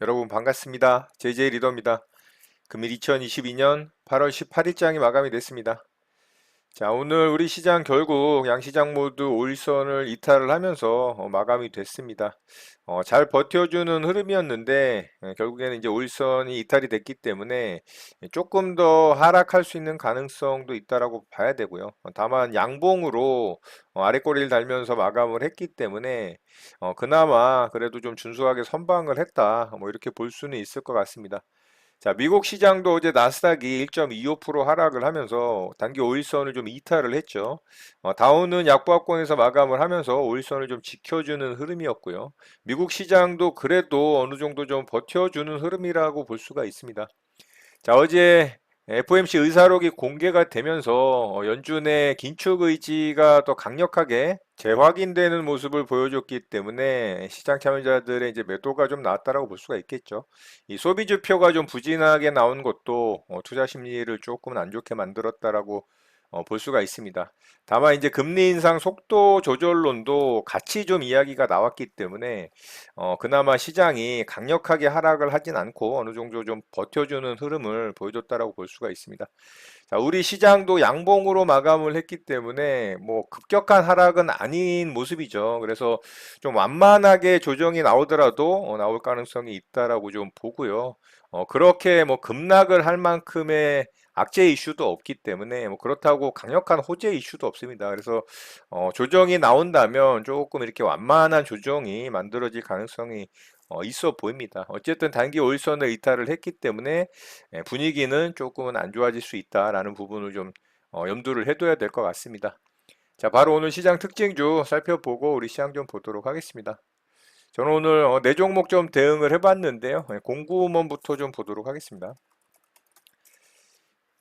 여러분 반갑습니다. JJ 리더입니다. 금일 2022년 8월 18일장이 마감이 됐습니다. 자, 오늘 우리 시장 결국 양시장 모두 5일선을 이탈을 하면서 마감이 됐습니다. 잘 버텨주는 흐름이었는데 결국에는 이제 5일선이 이탈이 됐기 때문에 조금 더 하락할 수 있는 가능성도 있다라고 봐야 되고요. 다만 양봉으로 아래 꼬리를 달면서 마감을 했기 때문에 그나마 그래도 좀 준수하게 선방을 했다. 뭐 이렇게 볼 수는 있을 것 같습니다. 자, 미국 시장도 어제 나스닥이 1.25% 하락을 하면서 단기 5일선을 좀 이탈을 했죠. 다우는 약보합권에서 마감을 하면서 5일선을 좀 지켜주는 흐름이었고요. 미국 시장도 그래도 어느 정도 좀 버텨주는 흐름이라고 볼 수가 있습니다. 자, 어제 FOMC 의사록이 공개가 되면서 연준의 긴축 의지가 더 강력하게 재확인되는 모습을 보여줬기 때문에 시장 참여자들의 이제 매도가 좀 나왔다라고 볼 수가 있겠죠. 이 소비 지표가 좀 부진하게 나온 것도 투자 심리를 조금은 안 좋게 만들었다라고 볼 수가 있습니다. 다만 이제 금리 인상 속도 조절론도 같이 좀 이야기가 나왔기 때문에 그나마 시장이 강력하게 하락을 하진 않고 어느 정도 좀 버텨주는 흐름을 보여줬다라고 볼 수가 있습니다. 자, 우리 시장도 양봉으로 마감을 했기 때문에 뭐 급격한 하락은 아닌 모습이죠. 그래서 좀 완만하게 조정이 나오더라도 나올 가능성이 있다라고 좀 보고요. 그렇게 뭐 급락을 할 만큼의 악재 이슈도 없기 때문에 뭐 그렇다고 강력한 호재 이슈도 없습니다. 그래서 조정이 나온다면 조금 이렇게 완만한 조정이 만들어질 가능성이 있어 보입니다. 어쨌든 단기 5일선을 이탈을 했기 때문에 분위기는 조금은 안 좋아질 수 있다라는 부분을 좀 염두를 해둬야 될 것 같습니다. 자, 바로 오늘 시장 특징주 살펴보고 우리 시장 좀 보도록 하겠습니다. 저는 오늘 네 종목 좀 대응을 해봤는데요. 공구먼부터 좀 보도록 하겠습니다.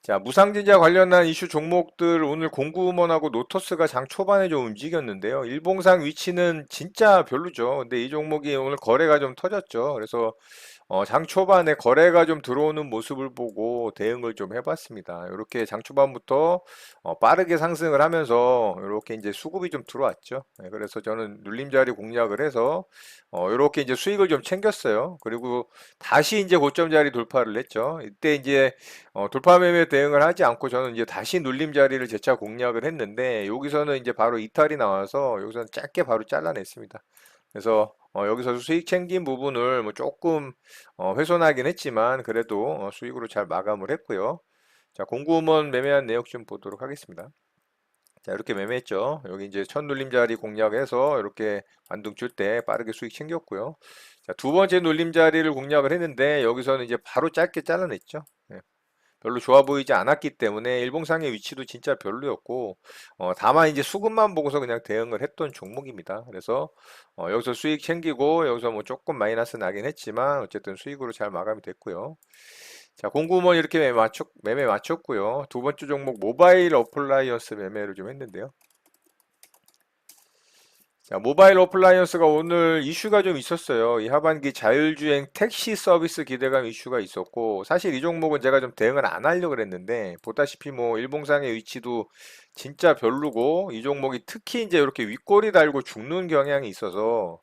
자, 무상증자 관련한 이슈 종목들 오늘 공구먼하고 노터스가 장 초반에 좀 움직였는데요. 일봉상 위치는 진짜 별로죠. 근데 이 종목이 오늘 거래가 좀 터졌죠. 그래서 장 초반에 거래가 좀 들어오는 모습을 보고 대응을 좀 해봤습니다. 이렇게 장 초반부터 빠르게 상승을 하면서 이렇게 이제 수급이 좀 들어왔죠. 네, 그래서 저는 눌림자리 공략을 해서 이렇게 이제 수익을 좀 챙겼어요. 그리고 다시 이제 고점 자리 돌파를 했죠. 이때 이제 돌파 매매 대응을 하지 않고 저는 이제 다시 눌림 자리를 재차 공략을 했는데 여기서는 이제 바로 이탈이 나와서 여기서는 짧게 바로 잘라냈습니다. 그래서 여기서 수익 챙긴 부분을 뭐 조금 훼손하긴 했지만 그래도 수익으로 잘 마감을 했고요. 자, 공구먼 매매한 내역 좀 보도록 하겠습니다. 자, 이렇게 매매했죠. 여기 이제 첫 눌림 자리 공략해서 이렇게 반등 줄 때 빠르게 수익 챙겼고요. 자, 두 번째 눌림 자리를 공략을 했는데 여기서는 이제 바로 짧게 잘라냈죠. 네, 별로 좋아 보이지 않았기 때문에 일봉상의 위치도 진짜 별로였고 다만 이제 수급만 보고서 그냥 대응을 했던 종목입니다. 그래서 여기서 수익 챙기고 여기서 뭐 조금 마이너스 나긴 했지만 어쨌든 수익으로 잘 마감이 됐고요. 자, 공구먼 이렇게 매매 맞췄고요. 두 번째 종목 모바일 어플라이언스 매매를 좀 했는데요. 자, 모바일 어플라이언스가 오늘 이슈가 좀 있었어요. 이 하반기 자율주행 택시 서비스 기대감 이슈가 있었고, 사실 이 종목은 제가 좀 대응을 안 하려고 그랬는데, 보다시피 뭐 일봉상의 위치도 진짜 별로고, 이 종목이 특히 이제 이렇게 윗꼬리 달고 죽는 경향이 있어서,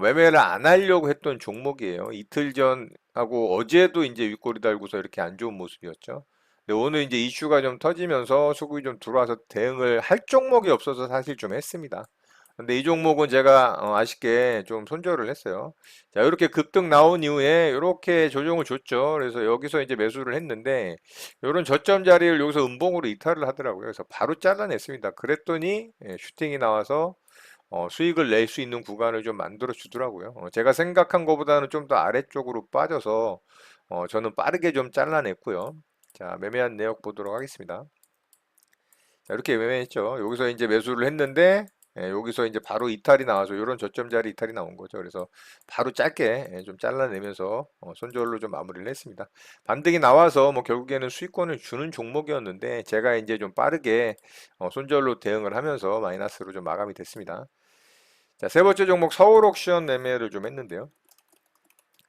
매매를 안 하려고 했던 종목이에요. 이틀 전하고 어제도 이제 윗꼬리 달고서 이렇게 안 좋은 모습이었죠. 근데 오늘 이제 이슈가 좀 터지면서 수급이 좀 들어와서 대응을 할 종목이 없어서 사실 좀 했습니다. 근데 이 종목은 제가 아쉽게 좀 손절을 했어요. 자, 이렇게 급등 나온 이후에 이렇게 조정을 줬죠. 그래서 여기서 이제 매수를 했는데 이런 저점 자리를 여기서 음봉으로 이탈을 하더라고요. 그래서 바로 잘라냈습니다. 그랬더니 슈팅이 나와서 수익을 낼 수 있는 구간을 좀 만들어 주더라고요. 제가 생각한 것보다는 좀 더 아래쪽으로 빠져서 저는 빠르게 좀 잘라냈고요. 자, 매매한 내역 보도록 하겠습니다. 자, 이렇게 매매했죠. 여기서 이제 매수를 했는데 여기서 이제 바로 이탈이 나와서 이런 저점 자리 이탈이 나온 거죠. 그래서 바로 짧게 좀 잘라내면서 손절로 좀 마무리를 했습니다. 반등이 나와서 뭐 결국에는 수익권을 주는 종목이었는데 제가 이제 좀 빠르게 손절로 대응을 하면서 마이너스로 좀 마감이 됐습니다. 자, 세 번째 종목 서울 옥션 매매를 좀 했는데요.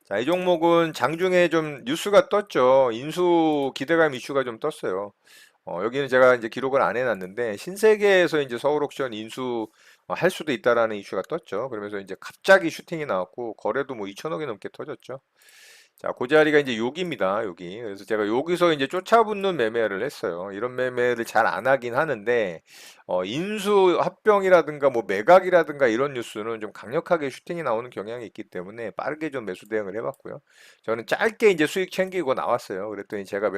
자, 이 종목은 장중에 좀 뉴스가 떴죠. 인수 기대감 이슈가 좀 떴어요. 여기는 제가 이제 기록을 안 해놨는데 신세계에서 이제 서울 옥션 인수 할 수도 있다라는 이슈가 떴죠. 그러면서 이제 갑자기 슈팅이 나왔고 거래도 뭐 2천억이 넘게 터졌죠. 자, 그 자리가 이제 여기입니다. 여기. 그래서 제가 여기서 이제 쫓아붙는 매매를 했어요. 이런 매매를 잘 안 하긴 하는데, 인수 합병이라든가 뭐 매각이라든가 이런 뉴스는 좀 강력하게 슈팅이 나오는 경향이 있기 때문에 빠르게 좀 매수 대응을 해봤고요. 저는 짧게 이제 수익 챙기고 나왔어요. 그랬더니 제가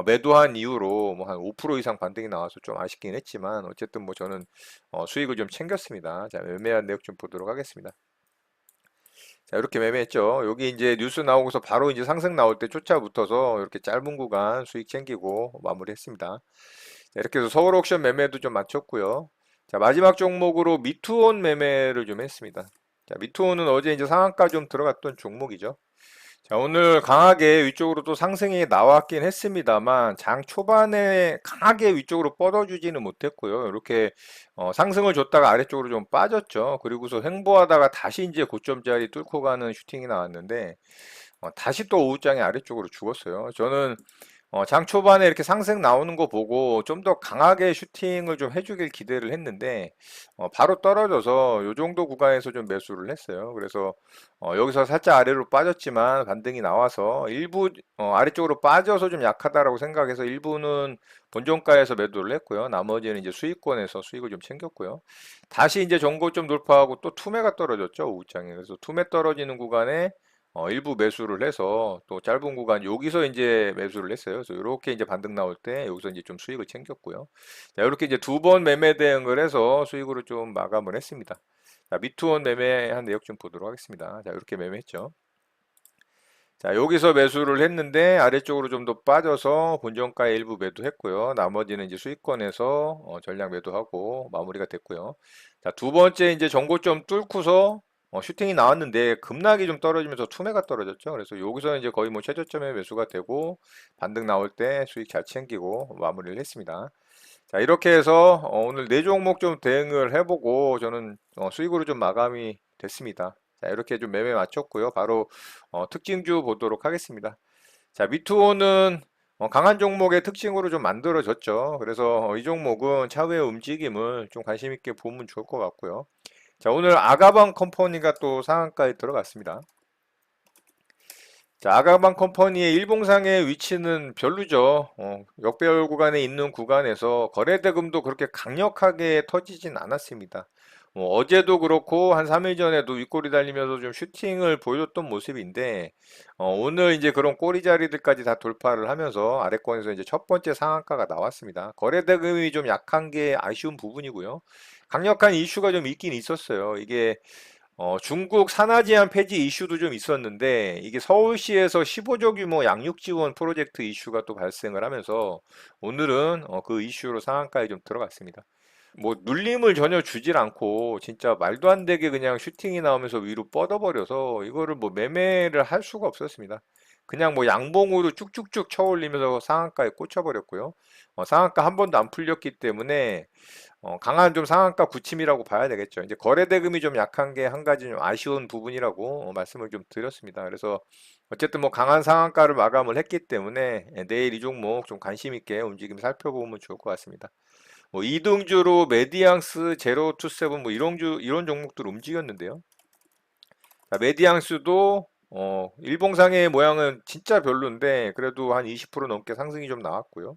매도한 이후로 뭐 한 5% 이상 반등이 나와서 좀 아쉽긴 했지만, 어쨌든 뭐 저는 수익을 좀 챙겼습니다. 자, 매매한 내역 좀 보도록 하겠습니다. 자, 이렇게 매매했죠. 여기 이제 뉴스 나오고서 바로 이제 상승 나올 때 쫓아붙어서 이렇게 짧은 구간 수익 챙기고 마무리했습니다. 자, 이렇게 해서 서울 옥션 매매도 좀 마쳤고요. 자, 마지막 종목으로 미투온 매매를 좀 했습니다. 자, 미투온은 어제 이제 상한가 좀 들어갔던 종목이죠. 자, 오늘 강하게 위쪽으로 또 상승이 나왔긴 했습니다만 장 초반에 강하게 위쪽으로 뻗어주지는 못했고요. 이렇게 상승을 줬다가 아래쪽으로 좀 빠졌죠. 그리고서 횡보하다가 다시 이제 고점자리 뚫고 가는 슈팅이 나왔는데 다시 또 오후장에 아래쪽으로 죽었어요. 저는 장 초반에 이렇게 상승 나오는 거 보고 좀 더 강하게 슈팅을 좀 해주길 기대를 했는데 바로 떨어져서 이 정도 구간에서 좀 매수를 했어요. 그래서 여기서 살짝 아래로 빠졌지만 반등이 나와서 일부 아래쪽으로 빠져서 좀 약하다라고 생각해서 일부는 본종가에서 매도를 했고요. 나머지는 이제 수익권에서 수익을 좀 챙겼고요. 다시 이제 전고점 돌파하고 또 투매가 떨어졌죠. 오후장에. 그래서 투매 떨어지는 구간에 일부 매수를 해서 또 짧은 구간 여기서 이제 매수를 했어요. 그래서 이렇게 이제 반등 나올 때 여기서 이제 좀 수익을 챙겼고요. 자, 이렇게 이제 두 번 매매 대응을 해서 수익으로 좀 마감을 했습니다. 자, 미투원 매매한 내역 좀 보도록 하겠습니다. 자, 이렇게 매매했죠. 자, 여기서 매수를 했는데 아래쪽으로 좀 더 빠져서 본정가에 일부 매도했고요. 나머지는 이제 수익권에서 전량 매도하고 마무리가 됐고요. 자, 두 번째 이제 전고점 뚫고서 슈팅이 나왔는데 급락이 좀 떨어지면서 투매가 떨어졌죠. 그래서 여기서 이제 거의 뭐 최저점에 매수가 되고 반등 나올 때 수익 잘 챙기고 마무리를 했습니다. 자, 이렇게 해서 오늘 네 종목 좀 대응을 해보고 저는 수익으로 좀 마감이 됐습니다. 자, 이렇게 좀 매매 마쳤고요. 바로 특징주 보도록 하겠습니다. 자, 미투호는 강한 종목의 특징으로 좀 만들어졌죠. 그래서 이 종목은 차후의 움직임을 좀 관심 있게 보면 좋을 것 같고요. 자, 오늘 아가방 컴퍼니가 또 상한가에 들어갔습니다. 자, 아가방 컴퍼니의 일봉상의 위치는 별로죠. 역배열 구간에 있는 구간에서 거래대금도 그렇게 강력하게 터지진 않았습니다. 어제도 그렇고 한 3일 전에도 윗꼬리 달리면서 좀 슈팅을 보여줬던 모습인데 오늘 이제 그런 꼬리 자리들까지 다 돌파를 하면서 아래권에서 이제 첫 번째 상한가가 나왔습니다. 거래대금이 좀 약한 게 아쉬운 부분이고요. 강력한 이슈가 좀 있긴 있었어요. 이게 중국 산하 제한 폐지 이슈도 좀 있었는데 이게 서울시에서 15조 규모 양육 지원 프로젝트 이슈가 또 발생을 하면서 오늘은 그 이슈로 상한가에 좀 들어갔습니다. 뭐 눌림을 전혀 주질 않고 진짜 말도 안 되게 그냥 슈팅이 나오면서 위로 뻗어버려서 이거를 뭐 매매를 할 수가 없었습니다. 그냥 뭐 양봉으로 쭉쭉쭉 쳐올리면서 상한가에 꽂혀버렸고요. 상한가 한 번도 안 풀렸기 때문에 강한 좀 상한가 굳힘이라고 봐야 되겠죠. 이제 거래 대금이 좀 약한 게 한 가지 좀 아쉬운 부분이라고 말씀을 좀 드렸습니다. 그래서 어쨌든 뭐 강한 상한가를 마감을 했기 때문에 내일 이 종목 좀 관심 있게 움직임 살펴보면 좋을 것 같습니다. 뭐 이등주로 메디앙스, 제로투세븐 뭐 이런 종목들 움직였는데요. 자, 메디앙스도 일봉상의 모양은 진짜 별론데 그래도 한 20% 넘게 상승이 좀 나왔고요.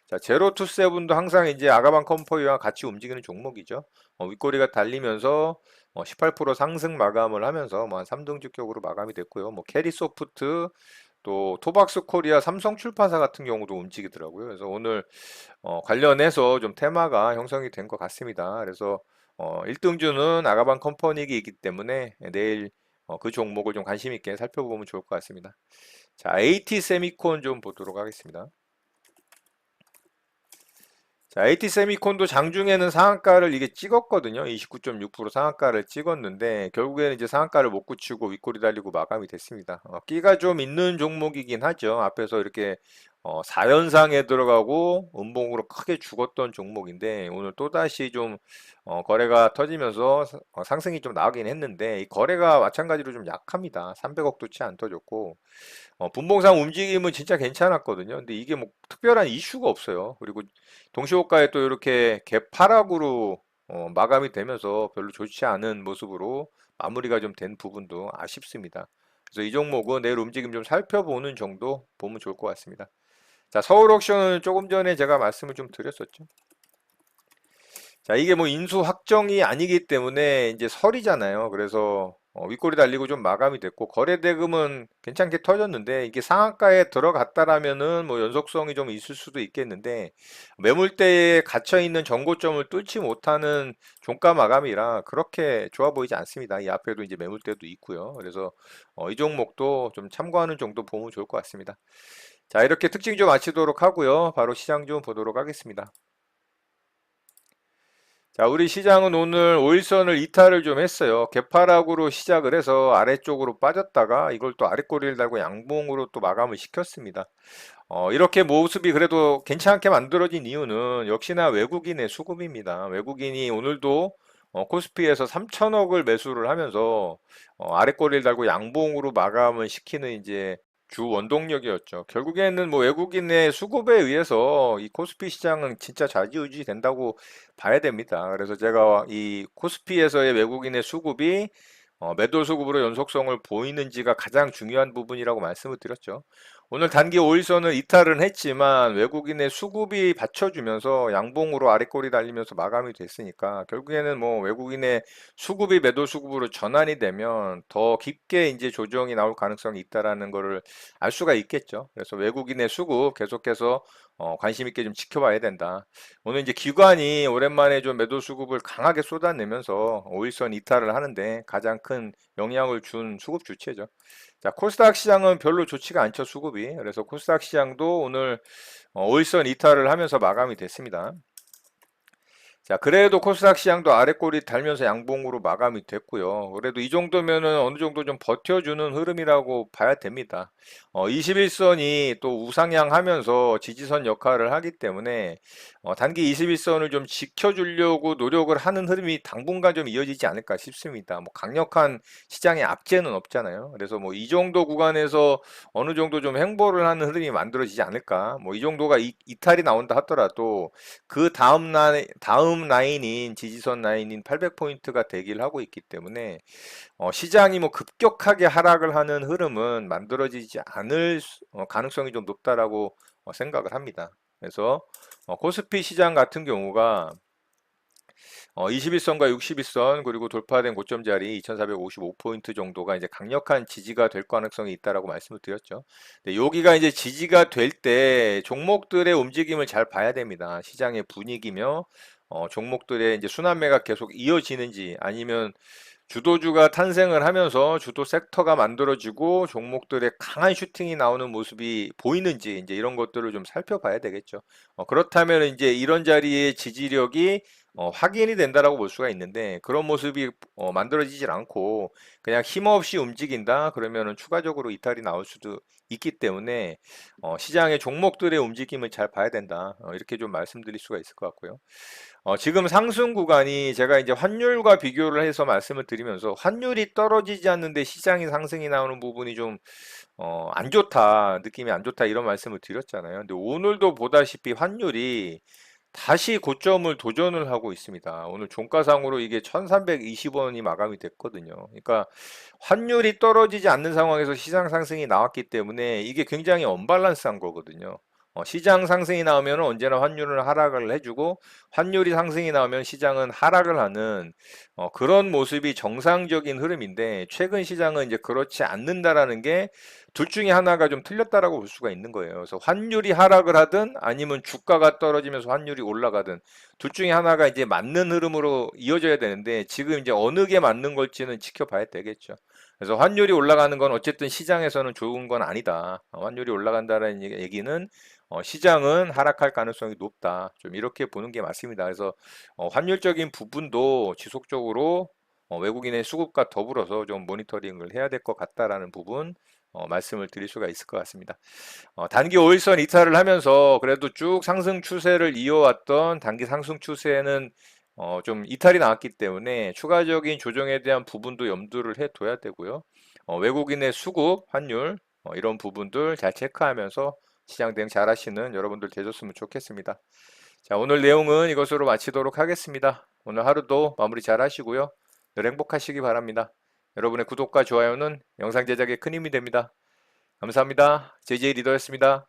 자, 제로투세븐도 항상 이제 아가방 컴퍼니와 같이 움직이는 종목이죠. 윗꼬리가 달리면서 18% 상승 마감을 하면서 뭐 한 3등 주격으로 마감이 됐고요. 뭐 캐리소프트 또 토박스 코리아, 삼성 출판사 같은 경우도 움직이더라고요. 그래서 오늘 관련해서 좀 테마가 형성이 된 것 같습니다. 그래서 1등주는 아가방 컴퍼니이기 때문에 내일 그 종목을 좀 관심 있게 살펴보면 좋을 것 같습니다. 자, AT 세미콘 좀 보도록 하겠습니다. 자, AT 세미콘도 장중에는 상한가를 이게 찍었거든요. 29.6% 상한가를 찍었는데 결국에는 이제 상한가를 못 굳히고 윗꼬리 달리고 마감이 됐습니다. 끼가 좀 있는 종목이긴 하죠. 앞에서 이렇게 4연상에 들어가고 음봉으로 크게 죽었던 종목인데 오늘 또다시 좀 거래가 터지면서 상승이 좀 나오긴 했는데 이 거래가 마찬가지로 좀 약합니다. 300억도 채 안 터졌고 분봉상 움직임은 진짜 괜찮았거든요. 근데 이게 뭐 특별한 이슈가 없어요. 그리고 동시호가에 또 이렇게 개파락으로 마감이 되면서 별로 좋지 않은 모습으로 마무리가 좀 된 부분도 아쉽습니다. 그래서 이 종목은 내일 움직임 좀 살펴보는 정도 보면 좋을 것 같습니다. 자, 서울 옥션은 조금 전에 제가 말씀을 좀 드렸었죠. 자, 이게 뭐 인수 확정이 아니기 때문에 이제 설이잖아요. 그래서 윗골이 달리고 좀 마감이 됐고 거래 대금은 괜찮게 터졌는데 이게 상한가에 들어갔다라면은 뭐 연속성이 좀 있을 수도 있겠는데 매물대에 갇혀 있는 전고점을 뚫지 못하는 종가 마감이라 그렇게 좋아 보이지 않습니다. 이 앞에도 이제 매물대도 있고요. 그래서 이 종목도 좀 참고하는 정도 보면 좋을 것 같습니다. 자, 이렇게 특징 좀 마치도록 하고요. 바로 시장 좀 보도록 하겠습니다. 자, 우리 시장은 오늘 5일선을 이탈을 좀 했어요. 개파락으로 시작을 해서 아래쪽으로 빠졌다가 이걸 또 아랫꼬리를 달고 양봉으로 또 마감을 시켰습니다. 이렇게 모습이 그래도 괜찮게 만들어진 이유는 역시나 외국인의 수급입니다. 외국인이 오늘도 코스피에서 3천억을 매수를 하면서 아랫꼬리를 달고 양봉으로 마감을 시키는 이제 주 원동력이었죠. 결국에는 뭐 외국인의 수급에 의해서 이 코스피 시장은 진짜 좌지우지 된다고 봐야 됩니다. 그래서 제가 이 코스피에서의 외국인의 수급이 매도 수급으로 연속성을 보이는지가 가장 중요한 부분이라고 말씀을 드렸죠. 오늘 단기 5일선을 이탈은 했지만 외국인의 수급이 받쳐주면서 양봉으로 아랫골이 달리면서 마감이 됐으니까 결국에는 뭐 외국인의 수급이 매도 수급으로 전환이 되면 더 깊게 이제 조정이 나올 가능성이 있다라는 거를 알 수가 있겠죠. 그래서 외국인의 수급 계속해서 관심 있게 좀 지켜봐야 된다. 오늘 이제 기관이 오랜만에 좀 매도 수급을 강하게 쏟아내면서 5일선 이탈을 하는데 가장 큰 영향을 준 수급 주체죠. 자, 코스닥 시장은 별로 좋지가 않죠, 수급이. 그래서 코스닥 시장도 오늘 5일선 이탈을 하면서 마감이 됐습니다. 자, 그래도 코스닥 시장도 아랫골이 달면서 양봉으로 마감이 됐고요. 그래도 이 정도면은 어느 정도 좀 버텨주는 흐름이라고 봐야 됩니다. 21선이 또 우상향하면서 지지선 역할을 하기 때문에 단기 21선을 좀 지켜주려고 노력을 하는 흐름이 당분간 좀 이어지지 않을까 싶습니다. 뭐 강력한 시장의 악재는 없잖아요. 그래서 뭐 이 정도 구간에서 어느 정도 좀 행보를 하는 흐름이 만들어지지 않을까. 뭐 이 정도가 이탈이 나온다 하더라도 그 다음 라인인 지지선 라인인 800포인트가 대기를 하고 있기 때문에 시장이 뭐 급격하게 하락을 하는 흐름은 만들어지지 않을 가능성이 좀 높다라고 생각을 합니다. 그래서 코스피 시장 같은 경우가 21선과 61선 그리고 돌파된 고점 자리 2455포인트 정도가 이제 강력한 지지가 될 가능성이 있다라고 말씀을 드렸죠. 근데 여기가 이제 지지가 될 때 종목들의 움직임을 잘 봐야 됩니다. 시장의 분위기며 종목들의 이제 순환매가 계속 이어지는지 아니면 주도주가 탄생을 하면서 주도 섹터가 만들어지고 종목들의 강한 슈팅이 나오는 모습이 보이는지 이제 이런 것들을 좀 살펴봐야 되겠죠. 그렇다면 이제 이런 자리의 지지력이 확인이 된다라고 볼 수가 있는데 그런 모습이 만들어지질 않고 그냥 힘없이 움직인다 그러면은 추가적으로 이탈이 나올 수도 있기 때문에 시장의 종목들의 움직임을 잘 봐야 된다. 이렇게 좀 말씀드릴 수가 있을 것 같고요. 지금 상승 구간이 제가 이제 환율과 비교를 해서 말씀을 드리면서 환율이 떨어지지 않는데 시장이 상승이 나오는 부분이 좀, 안 좋다, 느낌이 안 좋다 이런 말씀을 드렸잖아요. 근데 오늘도 보다시피 환율이 다시 고점을 도전을 하고 있습니다. 오늘 종가상으로 이게 1320원이 마감이 됐거든요. 그러니까 환율이 떨어지지 않는 상황에서 시장 상승이 나왔기 때문에 이게 굉장히 언밸런스한 거거든요. 시장 상승이 나오면 언제나 환율은 하락을 해주고 환율이 상승이 나오면 시장은 하락을 하는 그런 모습이 정상적인 흐름인데 최근 시장은 이제 그렇지 않는다라는 게 둘 중에 하나가 좀 틀렸다라고 볼 수가 있는 거예요. 그래서 환율이 하락을 하든 아니면 주가가 떨어지면서 환율이 올라가든 둘 중에 하나가 이제 맞는 흐름으로 이어져야 되는데 지금 이제 어느 게 맞는 걸지는 지켜봐야 되겠죠. 그래서 환율이 올라가는 건 어쨌든 시장에서는 좋은 건 아니다. 환율이 올라간다는 얘기는 시장은 하락할 가능성이 높다. 좀 이렇게 보는 게 맞습니다. 그래서 환율적인 부분도 지속적으로 외국인의 수급과 더불어서 좀 모니터링을 해야 될 것 같다라는 부분 말씀을 드릴 수가 있을 것 같습니다. 단기 5일선 이탈을 하면서 그래도 쭉 상승 추세를 이어왔던 단기 상승 추세는 좀 이탈이 나왔기 때문에 추가적인 조정에 대한 부분도 염두를 해둬야 되고요. 외국인의 수급, 환율 이런 부분들 잘 체크하면서 시장 대응 잘 하시는 여러분들 되셨으면 좋겠습니다. 자, 오늘 내용은 이것으로 마치도록 하겠습니다. 오늘 하루도 마무리 잘 하시고요. 늘 행복하시기 바랍니다. 여러분의 구독과 좋아요는 영상 제작에 큰 힘이 됩니다. 감사합니다. JJ 리더였습니다.